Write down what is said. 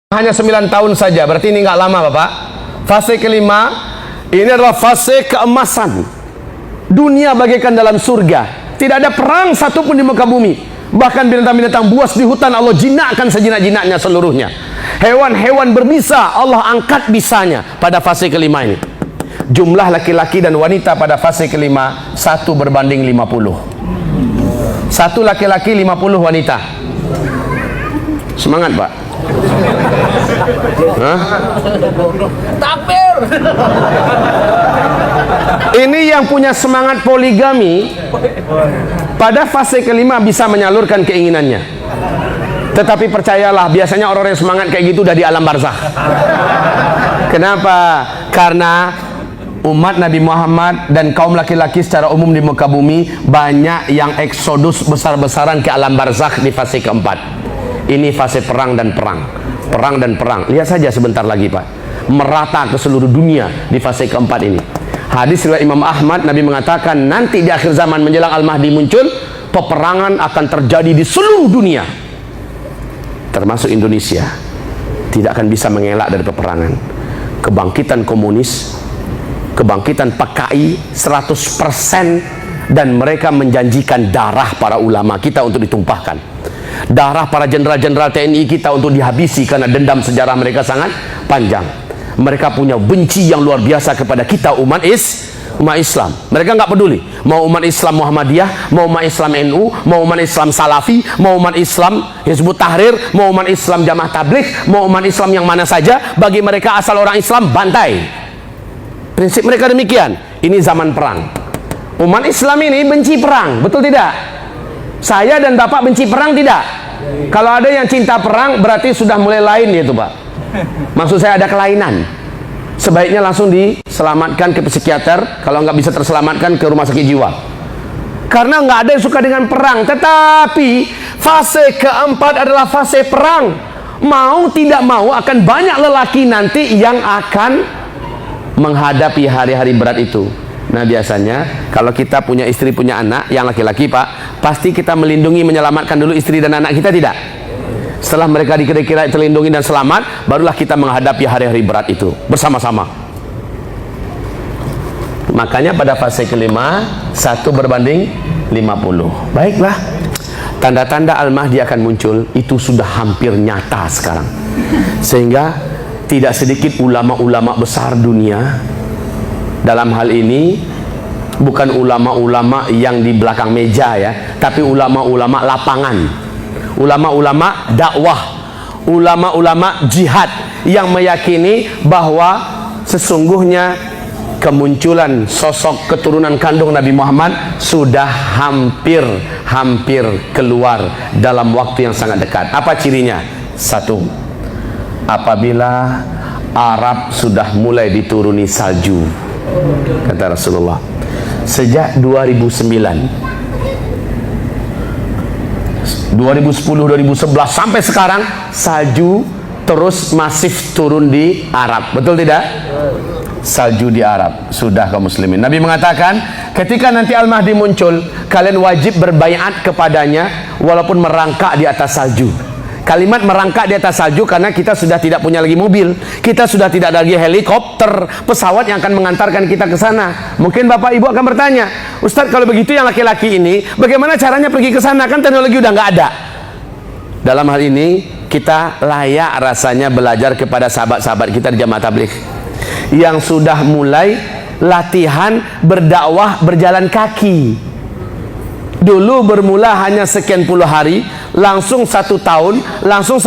Hanya 9 tahun saja, berarti ini nggak lama Bapak. Fase kelima, ini adalah fase keemasan. Dunia bagaikan dalam surga. Tidak ada perang satupun di muka bumi. Bahkan binatang-binatang buas di hutan Allah jinakkan sejinak-jinaknya seluruhnya. Hewan-hewan berbisa Allah angkat bisanya pada fase kelima ini. Jumlah laki-laki dan wanita pada fase kelima 1 berbanding 50. 1 laki-laki 50 wanita. Semangat Pak. Hah? Takbir. Ini yang punya semangat poligami pada fase kelima bisa menyalurkan keinginannya. Tetapi percayalah, biasanya orang yang semangat kayak gitu udah di alam barzakh. Kenapa? Karena umat Nabi Muhammad dan kaum laki-laki secara umum di muka bumi banyak yang eksodus besar-besaran ke alam barzakh di fase keempat. Ini fase perang dan perang. Perang dan perang. Lihat saja sebentar lagi Pak. Merata ke seluruh dunia di fase keempat ini. Hadis riwayat Imam Ahmad, Nabi mengatakan nanti di akhir zaman menjelang Al-Mahdi muncul, peperangan akan terjadi di seluruh dunia. Termasuk Indonesia. Tidak akan bisa mengelak dari peperangan. Kebangkitan komunis, kebangkitan PKI 100%, dan mereka menjanjikan darah para ulama kita untuk ditumpahkan. Darah para jenderal-jenderal TNI kita untuk dihabisi karena dendam sejarah mereka sangat panjang. Mereka punya benci yang luar biasa kepada kita umat Islam. Mereka nggak peduli mau umat Islam Muhammadiyah, mau umat Islam NU, mau umat Islam Salafi, mau umat Islam Hizbut Tahrir, mau umat Islam Jamaah Tabligh, mau umat Islam yang mana saja. Bagi mereka asal orang Islam bantai. Prinsip mereka demikian. Ini zaman perang. Umat Islam ini benci perang, betul tidak? Saya dan Bapak benci perang tidak? Kalau ada yang cinta perang berarti sudah mulai lain itu Pak. Maksud saya ada kelainan. Sebaiknya langsung diselamatkan ke psikiater. Kalau nggak bisa terselamatkan ke rumah sakit jiwa. Karena nggak ada yang suka dengan perang. Tetapi fase keempat adalah fase perang. Mau tidak mau akan banyak lelaki nanti yang akan menghadapi hari-hari berat itu. Nah biasanya kalau kita punya istri, punya anak yang laki-laki Pak, pasti kita melindungi, menyelamatkan dulu istri dan anak kita, tidak? Setelah mereka dikira-kira terlindungi dan selamat, barulah kita menghadapi hari-hari berat itu bersama-sama. Makanya pada fase kelima 1 berbanding 50. Baiklah, tanda-tanda Al-Mahdi akan muncul itu sudah hampir nyata sekarang. Sehingga tidak sedikit ulama-ulama besar dunia, dalam hal ini bukan ulama-ulama yang di belakang meja ya, tapi ulama-ulama lapangan, ulama-ulama dakwah, ulama-ulama jihad yang meyakini bahwa sesungguhnya kemunculan sosok keturunan kandung Nabi Muhammad sudah hampir keluar dalam waktu yang sangat dekat. Apa cirinya? 1, apabila Arab sudah mulai dituruni salju. Kata Rasulullah, sejak 2009, 2010, 2011 sampai sekarang salju terus masif turun di Arab. Betul tidak? Salju di Arab sudah kaum muslimin. Nabi mengatakan ketika nanti Al-Mahdi muncul, kalian wajib berbaiat kepadanya walaupun merangkak di atas salju. Kalimat merangkak di atas salju karena kita sudah tidak punya lagi mobil, kita sudah tidak ada lagi helikopter, pesawat yang akan mengantarkan kita ke sana. Mungkin Bapak Ibu akan bertanya, Ustadz kalau begitu yang laki-laki ini bagaimana caranya pergi ke sana? Kan teknologi udah nggak ada. Dalam hal ini kita layak rasanya belajar kepada sahabat-sahabat kita di Jamaah Tabligh yang sudah mulai latihan berdakwah berjalan kaki. Dulu bermula hanya sekian puluh hari, langsung 1 tahun, langsung